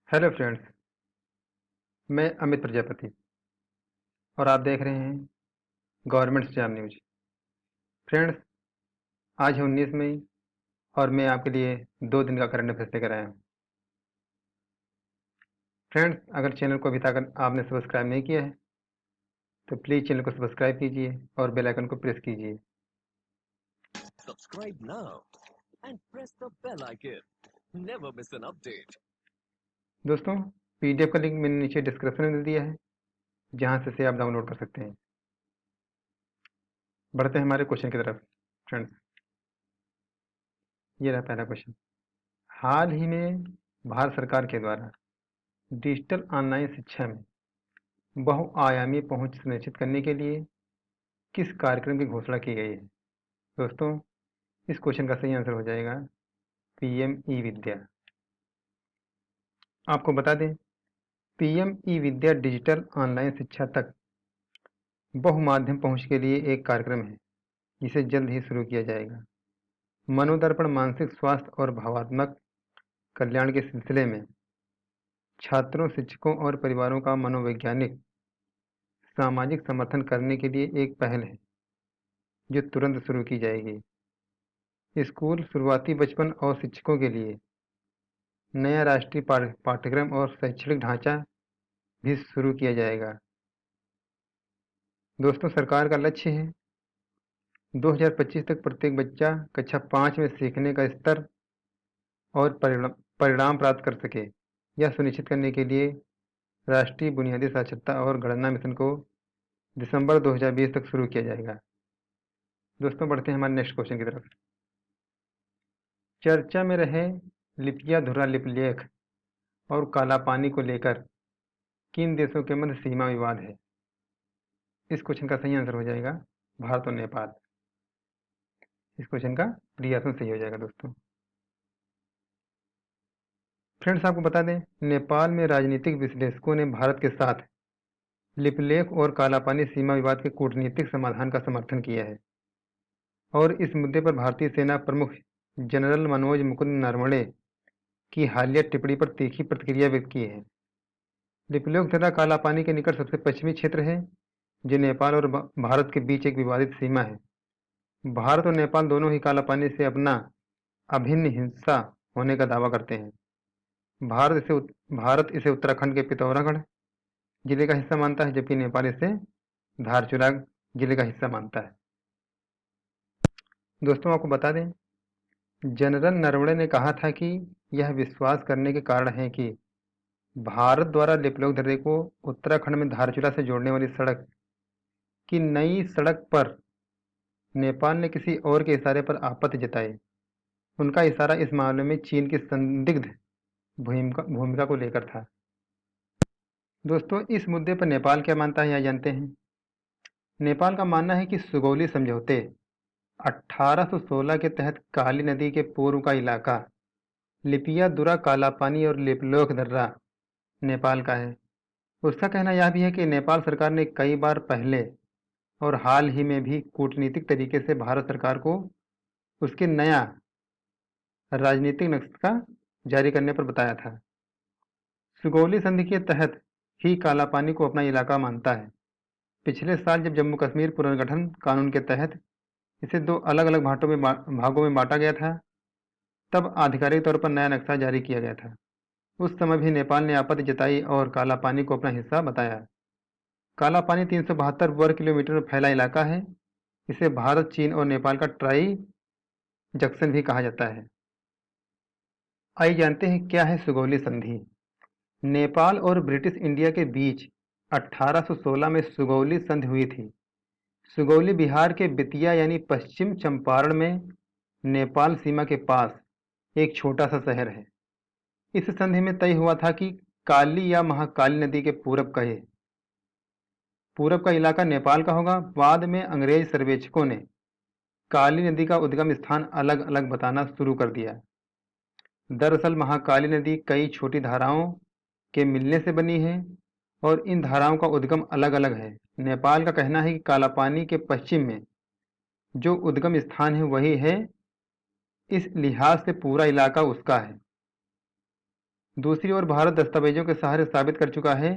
Hello friends. मैं अमित प्रजापति और आप देख रहे हैं गवर्नमेंट एग्जाम न्यूज। फ्रेंड्स, आज है 19 मई और मैं आपके लिए 2 दिन का करंट अफेयर्स लेकर आया हूँ। फ्रेंड्स, अगर चैनल को अभी तक आपने सब्सक्राइब नहीं किया है तो प्लीज़ चैनल को सब्सक्राइब कीजिए और बेल आइकन को प्रेस कीजिए। Subscribe now and press the bell icon. Never miss an update. दोस्तों, पीडीएफ का लिंक मैंने नीचे डिस्क्रिप्शन में दे दिया है, जहाँ से आप डाउनलोड कर सकते हैं। बढ़ते हैं हमारे क्वेश्चन की तरफ। फ्रेंड्स, ये रहा पहला क्वेश्चन। हाल ही में भारत सरकार के द्वारा डिजिटल ऑनलाइन शिक्षा में बहुआयामी पहुंच सुनिश्चित करने के लिए किस कार्यक्रम की घोषणा की गई है? दोस्तों, इस क्वेश्चन का सही आंसर हो जाएगा पीएम ई विद्या। आपको बता दें, पीएम ई विद्या डिजिटल ऑनलाइन शिक्षा तक बहुमाध्यम पहुंच के लिए एक कार्यक्रम है जिसे जल्द ही शुरू किया जाएगा। मनोदर्पण मानसिक स्वास्थ्य और भावात्मक कल्याण के सिलसिले में छात्रों, शिक्षकों और परिवारों का मनोवैज्ञानिक सामाजिक समर्थन करने के लिए एक पहल है जो तुरंत शुरू की जाएगी। स्कूल, शुरुआती बचपन और शिक्षकों के लिए नया राष्ट्रीय पाठ्यक्रम और शैक्षणिक ढांचा भी शुरू किया जाएगा। दोस्तों, सरकार का लक्ष्य है 2025 तक प्रत्येक बच्चा कक्षा 5 में सीखने का स्तर और परिणाम प्राप्त कर सके। यह सुनिश्चित करने के लिए राष्ट्रीय बुनियादी साक्षरता और गणना मिशन को दिसंबर 2020 तक शुरू किया जाएगा। दोस्तों, बढ़ते हैं हमारे नेक्स्ट क्वेश्चन की तरफ। चर्चा में रहे लिपियाधुरा लिपलेख और कालापानी को लेकर किन देशों के मध्य सीमा विवाद है? इस क्वेश्चन का सही आंसर हो जाएगा भारत और नेपाल। इस क्वेश्चन का डी ऑप्शन सही हो जाएगा। दोस्तों, फ्रेंड्स, आपको बता दें, नेपाल में राजनीतिक विश्लेषकों ने भारत के साथ लिपलेख और कालापानी सीमा विवाद के कूटनीतिक समाधान का समर्थन किया है और इस मुद्दे पर भारतीय सेना प्रमुख जनरल मनोज मुकुंद नरवणे की हालिया टिप्पणी पर तीखी प्रतिक्रिया व्यक्त की है। लिपलेख तथा कालापानी के निकट सबसे पश्चिमी क्षेत्र है जो नेपाल और भारत के बीच एक विवादित सीमा है। भारत और नेपाल दोनों ही कालापानी से अपना अभिन्न हिस्सा होने का दावा करते हैं। भारत इसे उत्तराखंड के पिथौरागढ़ जिले का हिस्सा मानता है, जबकि नेपाल इसे धारचूला जिले का हिस्सा मानता है। दोस्तों, आपको बता दें, जनरल नरवणे ने कहा था कि यह विश्वास करने के कारण है कि भारत द्वारा लिपलेख दर्रे को उत्तराखंड में धारचूला से जोड़ने वाली सड़क की नई सड़क पर नेपाल ने किसी और के इशारे पर आपत्ति जताई। उनका इशारा इस मामले में चीन की संदिग्ध भूमिका को लेकर था। दोस्तों, इस मुद्दे पर नेपाल क्या मानता है यह जानते हैं। नेपाल का मानना है कि सुगौली समझौते 1816 के तहत काली नदी के पूर्व का इलाका लिपियाधुरा, कालापानी और लिपलेख दर्रा नेपाल का है। उसका कहना यह भी है कि नेपाल सरकार ने कई बार पहले और हाल ही में भी कूटनीतिक तरीके से भारत सरकार को उसके नया राजनीतिक नक्शा जारी करने पर बताया था। सुगौली संधि के तहत ही कालापानी को अपना इलाका मानता है। पिछले साल जब जम्मू कश्मीर पुनर्गठन कानून के तहत इसे 2 अलग-अलग भागों में बांटा गया था, तब आधिकारिक तौर पर नया नक्शा जारी किया गया था। उस समय भी नेपाल ने आपत्ति जताई और कालापानी को अपना हिस्सा बताया। कालापानी 372 वर्ग किलोमीटर में फैला इलाका है। इसे भारत, चीन और नेपाल का ट्राई जंक्शन भी कहा जाता है। आइए जानते हैं क्या है सुगौली संधि। नेपाल और ब्रिटिश इंडिया के बीच 1816 में सुगौली संधि हुई थी। सुगौली बिहार के बेतिया यानी पश्चिम चंपारण में नेपाल सीमा के पास एक छोटा सा शहर है। इस संधि में तय हुआ था कि काली या महाकाली नदी के पूरब का इलाका नेपाल का होगा। बाद में अंग्रेज सर्वेक्षकों ने काली नदी का उद्गम स्थान अलग अलग बताना शुरू कर दिया। दरअसल महाकाली नदी कई छोटी धाराओं के मिलने से बनी है और इन धाराओं का उद्गम अलग अलग है। नेपाल का कहना है कि कालापानी के पश्चिम में जो उद्गम स्थान है वही है, इस लिहाज से पूरा इलाका उसका है। दूसरी ओर भारत दस्तावेजों के सहारे साबित कर चुका है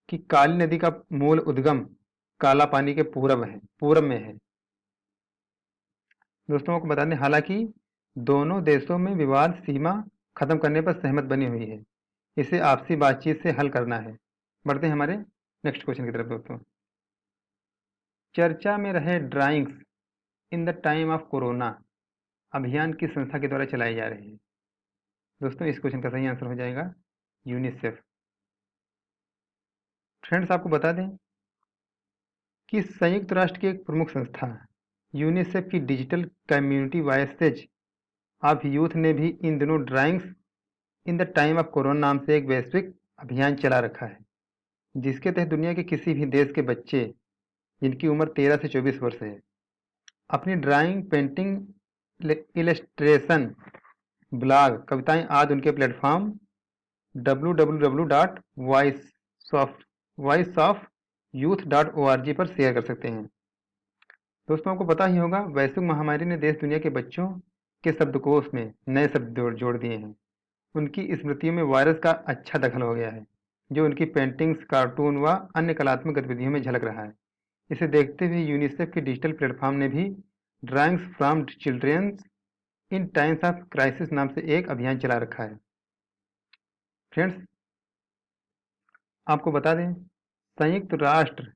कि काली नदी का मूल उद्गम काला पानी के पूरब में है। दोस्तों को बता दें, हालांकि दोनों देशों में विवाद सीमा खत्म करने पर सहमत बनी हुई है। इसे आपसी बातचीत से हल करना है। बढ़ते हैं हमारे नेक्स्ट क्वेश्चन की तरफ दोस्तों। चर्चा में रहे drawings in the time of corona अभियान किस संस्था के द्वारा चलाई जा रही है? दोस्तों इस क्वेश्चन का सही आंसर हो जाएगा यूनिसेफ। फ्रेंड्स आपको बता दें कि संयुक्त राष्ट्र की एक प्रमुख संस्था यूनिसेफ की digital community voices of youth ने भी इन दिनों drawings in the time of corona नाम से एक वैश्विक अभियान चला रखा है, जिसके तहत दुनिया के किसी भी देश के बच्चे जिनकी उम्र 13 से 24 वर्ष है अपनी ड्राइंग, पेंटिंग, इलस्ट्रेशन, ब्लॉग, कविताएं आदि उनके प्लेटफॉर्म www.voiceofyouth.org पर शेयर कर सकते हैं। दोस्तों आपको पता ही होगा, वैश्विक महामारी ने देश दुनिया के बच्चों के शब्दकोश में नए शब्द जोड़ दिए हैं। उनकी स्मृतियों में वायरस का अच्छा दखल हो गया है, जो उनकी पेंटिंग्स, कार्टून व अन्य कलात्मक गतिविधियों में झलक रहा है। इसे देखते हुए यूनिसेफ के डिजिटल प्लेटफॉर्म ने भी drawings from childrens in times of crisis नाम से एक अभियान चला रखा है। फ्रेंड्स आपको बता दें, संयुक्त राष्ट्र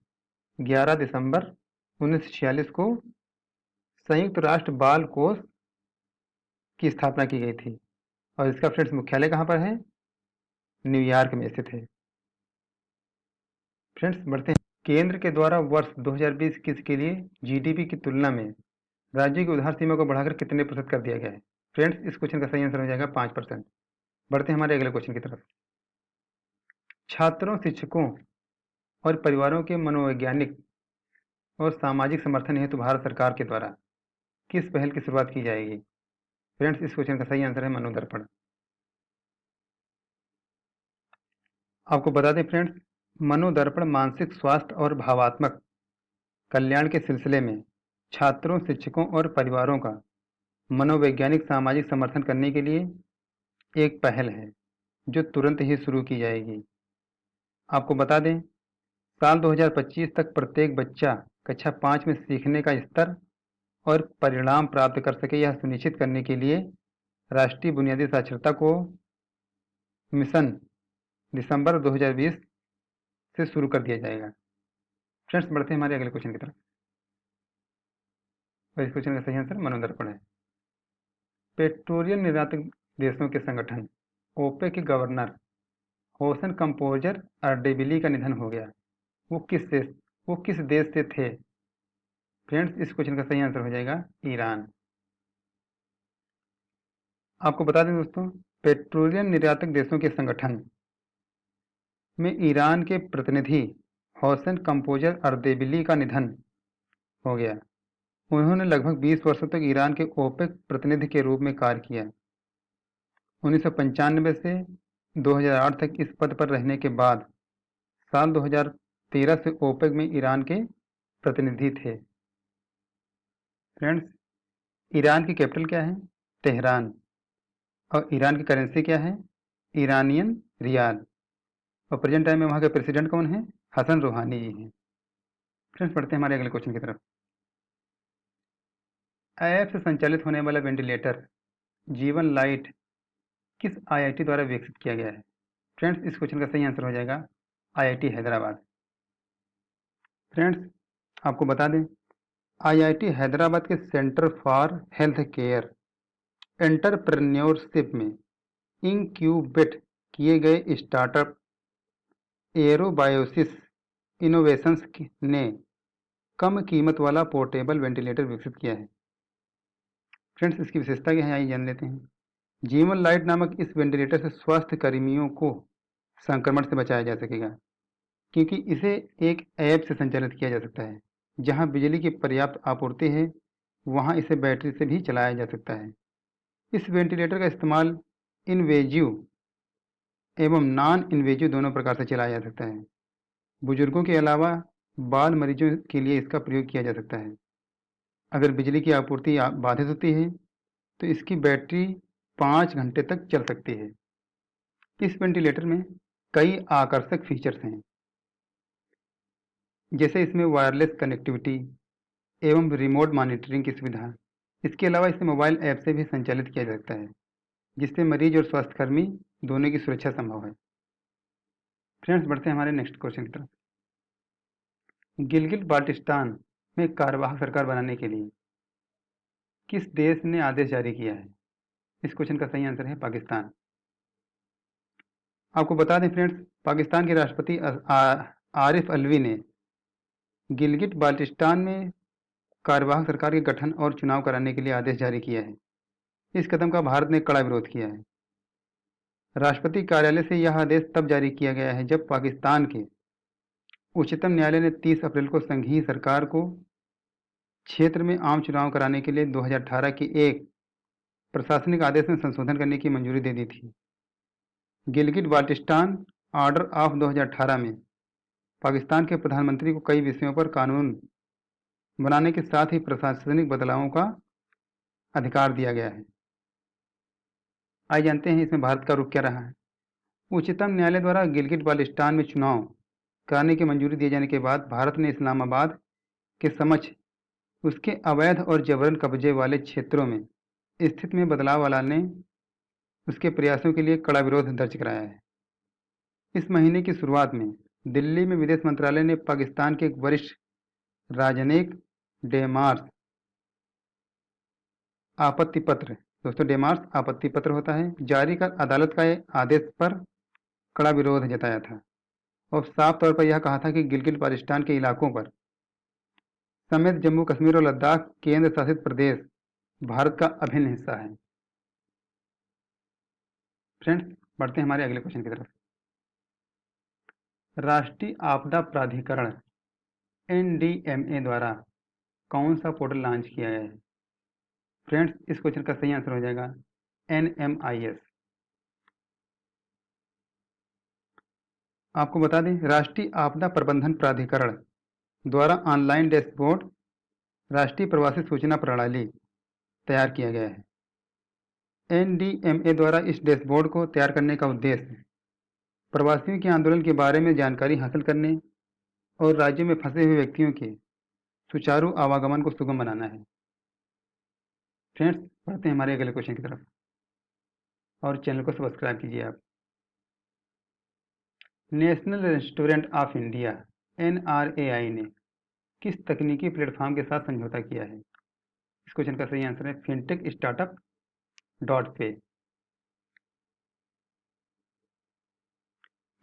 11 दिसंबर 1946 को संयुक्त राष्ट्र बाल कोष की स्थापना की गई थी और इसका फ्रेंड्स मुख्यालय कहाँ पर है? न्यूयॉर्क में स्थित है। फ्रेंड्स बढ़ते हैं, केंद्र के द्वारा वर्ष 2020-21 के लिए जीडीपी की तुलना में राज्य की उधार सीमा को बढ़ाकर कितने प्रतिशत कर दिया गया है? फ्रेंड्स इस क्वेश्चन का सही आंसर हो जाएगा 5%। बढ़ते हैं हमारे अगले क्वेश्चन की तरफ। छात्रों, शिक्षकों और परिवारों के मनोवैज्ञानिक और सामाजिक समर्थन हेतु भारत सरकार के द्वारा किस पहल की शुरुआत की जाएगी? फ्रेंड्स इस क्वेश्चन का सही आंसर है मनोदर्पण। आपको बता दें फ्रेंड्स, मनोदर्पण मानसिक स्वास्थ्य और भावात्मक कल्याण के सिलसिले में छात्रों, शिक्षकों और परिवारों का मनोवैज्ञानिक सामाजिक समर्थन करने के लिए एक पहल है जो तुरंत ही शुरू की जाएगी। आपको बता दें, साल 2025 तक प्रत्येक बच्चा कक्षा 5 में सीखने का स्तर और परिणाम प्राप्त कर सके, यह सुनिश्चित करने के लिए राष्ट्रीय बुनियादी साक्षरता को मिशन दिसंबर 2020 से शुरू कर दिया जाएगा। फ्रेंड्स बढ़ते हैं हमारे अगले क्वेश्चन की तरफ और इस क्वेश्चन का सही आंसर मनोदर्पण है। पेट्रोलियम निर्यातक देशों के संगठन ओपेक के गवर्नर होसन कंपोजर अर्डेबिली का निधन हो गया। वो किस देश से थे? फ्रेंड्स इस क्वेश्चन का सही आंसर हो जाएगा ईरान। आपको बता दें दोस्तों, पेट्रोलियम निर्यातक देशों के संगठन में ईरान के प्रतिनिधि होसन कंपोजर अर्देबिली का निधन हो गया। उन्होंने लगभग 20 वर्षों तक ईरान के ओपेक प्रतिनिधि के रूप में कार्य किया। 1995 से 2008 तक इस पद पर रहने के बाद साल 2013 से ओपेक में ईरान के प्रतिनिधि थे। फ्रेंड्स ईरान की कैपिटल क्या है? तेहरान। और ईरान की करेंसी क्या है? ईरानियन रियाल। और प्रेजेंट टाइम में वहाँ के प्रेसिडेंट कौन है? हसन रूहानी जी हैं। फ्रेंड्स पढ़ते हैं हमारे अगले क्वेश्चन की तरफ। ऐप से संचालित होने वाला वेंटिलेटर जीवन लाइट किस आईआईटी द्वारा विकसित किया गया है? फ्रेंड्स इस क्वेश्चन का सही आंसर हो जाएगा आईआईटी हैदराबाद। फ्रेंड्स आपको बता दें, आईआईटी हैदराबाद के centre for health care entrepreneurship में इंक्यूबेट किए गए स्टार्टअप एरोबायोसिस इनोवेशंस ने कम कीमत वाला पोर्टेबल वेंटिलेटर विकसित किया है। फ्रेंड्स इसकी विशेषता क्या है, आइए जान लेते हैं। जीवन लाइट नामक इस वेंटिलेटर से स्वास्थ्य कर्मियों को संक्रमण से बचाया जा सकेगा, क्योंकि इसे एक ऐप से संचालित किया जा सकता है। जहां बिजली की पर्याप्त आपूर्ति है वहां इसे बैटरी से भी चलाया जा सकता है। इस वेंटिलेटर का इस्तेमाल इन्वेजिव एवं नॉन इन्वेजिव दोनों प्रकार से चलाया जा सकता है। बुजुर्गों के अलावा बाल मरीजों के लिए इसका प्रयोग किया जा सकता है। अगर बिजली की आपूर्ति बाधित होती है तो इसकी बैटरी 5 घंटे तक चल सकती है। इस वेंटिलेटर में कई आकर्षक फीचर्स हैं, जैसे इसमें वायरलेस कनेक्टिविटी एवं रिमोट मॉनिटरिंग की सुविधा। इसके अलावा इसे मोबाइल ऐप से भी संचालित किया जा सकता है, जिससे मरीज और स्वास्थ्यकर्मी दोनों की सुरक्षा संभव है। फ्रेंड्स, बढ़ते हैं हमारे नेक्स्ट क्वेश्चन की तरफ। गिलगित बाल्टिस्तान में कार्यवाहक सरकार बनाने के लिए किस देश ने आदेश जारी किया है? इस क्वेश्चन का सही आंसर है पाकिस्तान। आपको बता दें फ्रेंड्स, पाकिस्तान के राष्ट्रपति आरिफ अलवी ने गिलगित बाल्टिस्तान में कार्यवाहक सरकार के गठन और चुनाव कराने के लिए आदेश जारी किया है। इस कदम का भारत ने कड़ा विरोध किया है। राष्ट्रपति कार्यालय से यह आदेश तब जारी किया गया है जब पाकिस्तान के उच्चतम न्यायालय ने 30 अप्रैल को संघीय सरकार को क्षेत्र में आम चुनाव कराने के लिए 2018 के एक प्रशासनिक आदेश में संशोधन करने की मंजूरी दे दी थी। गिलगित बाल्टिस्तान ऑर्डर ऑफ 2018 में पाकिस्तान के प्रधानमंत्री को कई विषयों पर कानून बनाने के साथ ही प्रशासनिक बदलावों का अधिकार दिया गया है। आइए जानते हैं इसमें भारत का रुख क्या रहा है। उच्चतम न्यायालय द्वारा गिलगित बाल्टिस्तान में चुनाव कराने की मंजूरी दिए जाने के बाद भारत ने इस्लामाबाद के समक्ष उसके अवैध और जबरन कब्जे वाले क्षेत्रों में स्थिति में बदलाव लाने उसके प्रयासों के लिए कड़ा विरोध दर्ज कराया है। इस महीने की शुरुआत में दिल्ली में विदेश मंत्रालय ने पाकिस्तान के एक वरिष्ठ राजनयिक डेमार्स आपत्ति पत्र, दोस्तों डेमार्स आपत्ति पत्र होता है, जारी कर अदालत का आदेश पर कड़ा विरोध जताया था और साफ तौर पर यह कहा था कि गिलगित बाल्टिस्तान के इलाकों पर समेत जम्मू कश्मीर और लद्दाख केंद्र शासित प्रदेश भारत का अभिन्न हिस्सा है। फ्रेंड्स, बढ़ते हैं हमारे अगले क्वेश्चन की तरफ। राष्ट्रीय आपदा प्राधिकरण एनडीएमए द्वारा कौन सा पोर्टल लॉन्च किया गया है? फ्रेंड्स, इस क्वेश्चन का सही आंसर हो जाएगा एनएमआईएस। आपको बता दें, राष्ट्रीय आपदा प्रबंधन प्राधिकरण द्वारा ऑनलाइन डैशबोर्ड राष्ट्रीय प्रवासी सूचना प्रणाली तैयार किया गया है। एनडीएमए द्वारा इस डैशबोर्ड को तैयार करने का उद्देश्य प्रवासियों के आंदोलन के बारे में जानकारी हासिल करने और राज्यों में फंसे हुए व्यक्तियों के सुचारू आवागमन को सुगम बनाना है। फ्रेंड्स, बढ़ते हैं हमारे अगले क्वेश्चन की तरफ और चैनल को सब्सक्राइब कीजिए आप। National restaurant of India NRAI ने किस तकनीकी प्लेटफॉर्म के साथ समझौता किया है? इस क्वेश्चन का सही आंसर है फिनटेक स्टार्टअप डॉट पे।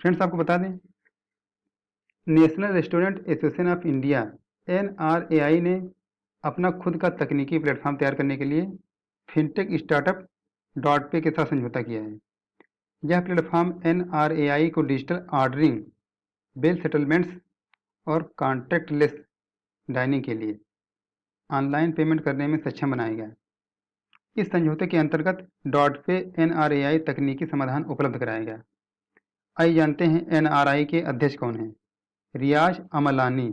फ्रेंड्स, आपको बता दें, national restaurant association of India NRAI ने अपना खुद का तकनीकी प्लेटफॉर्म तैयार करने के लिए फिनटेक स्टार्टअप डॉट पे के साथ समझौता किया है। यह प्लेटफॉर्म एनआरएआई को डिजिटल ऑर्डरिंग, बिल सेटलमेंट्स और कॉन्टैक्टलेस डाइनिंग के लिए ऑनलाइन पेमेंट करने में सक्षम बनाएगा। इस समझौते के अंतर्गत डॉट पे एनआरएआई तकनीकी समाधान उपलब्ध कराएगा। आइए जानते हैं एनआरआई के अध्यक्ष कौन हैं। रियाज अमलानी।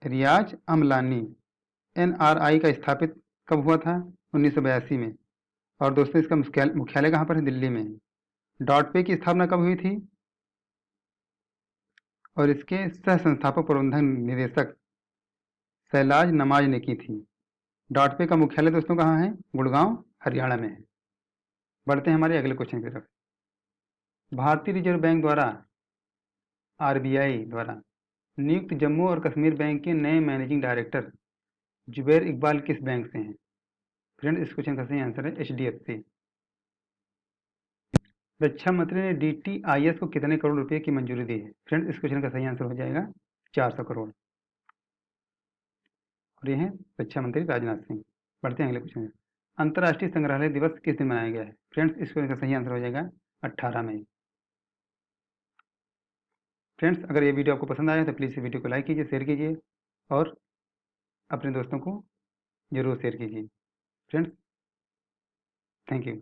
रियाज अमलानी एनआरआई का स्थापित कब हुआ था? 1982 में। और दोस्तों, इसका मुख्यालय कहाँ पर है? दिल्ली में है। डॉट पे की स्थापना कब हुई थी? और इसके सह संस्थापक प्रबंधन निदेशक शैलाज नमाज ने की थी। डॉट पे का मुख्यालय दोस्तों कहाँ है? गुड़गांव, हरियाणा में है। बढ़ते हैं हमारे अगले क्वेश्चन की तरफ। भारतीय रिजर्व बैंक द्वारा आरबीआई द्वारा नियुक्त जम्मू और कश्मीर बैंक के नए मैनेजिंग डायरेक्टर जुबैर इकबाल किस बैंक से हैं? फ्रेंड, इस क्वेश्चन का सही आंसर है एचडीएफसी। रक्षा मंत्री ने डीटीआईएस को कितने करोड़ रुपए की मंजूरी दी है? फ्रेंड, इस क्वेश्चन का सही आंसर हो जाएगा 400 करोड़। और ये हैं रक्षा मंत्री राजनाथ सिंह। बढ़ते हैं अगले क्वेश्चन। अंतर्राष्ट्रीय संग्रहालय दिवस किस दिन मनाया गया है? फ्रेंड्स, इस क्वेश्चन का सही आंसर हो जाएगा 18 मई। फ्रेंड्स, अगर ये वीडियो आपको पसंद आया तो प्लीज़ इस वीडियो को लाइक कीजिए, शेयर कीजिए और अपने दोस्तों को ज़रूर शेयर कीजिए। Friends, thank you.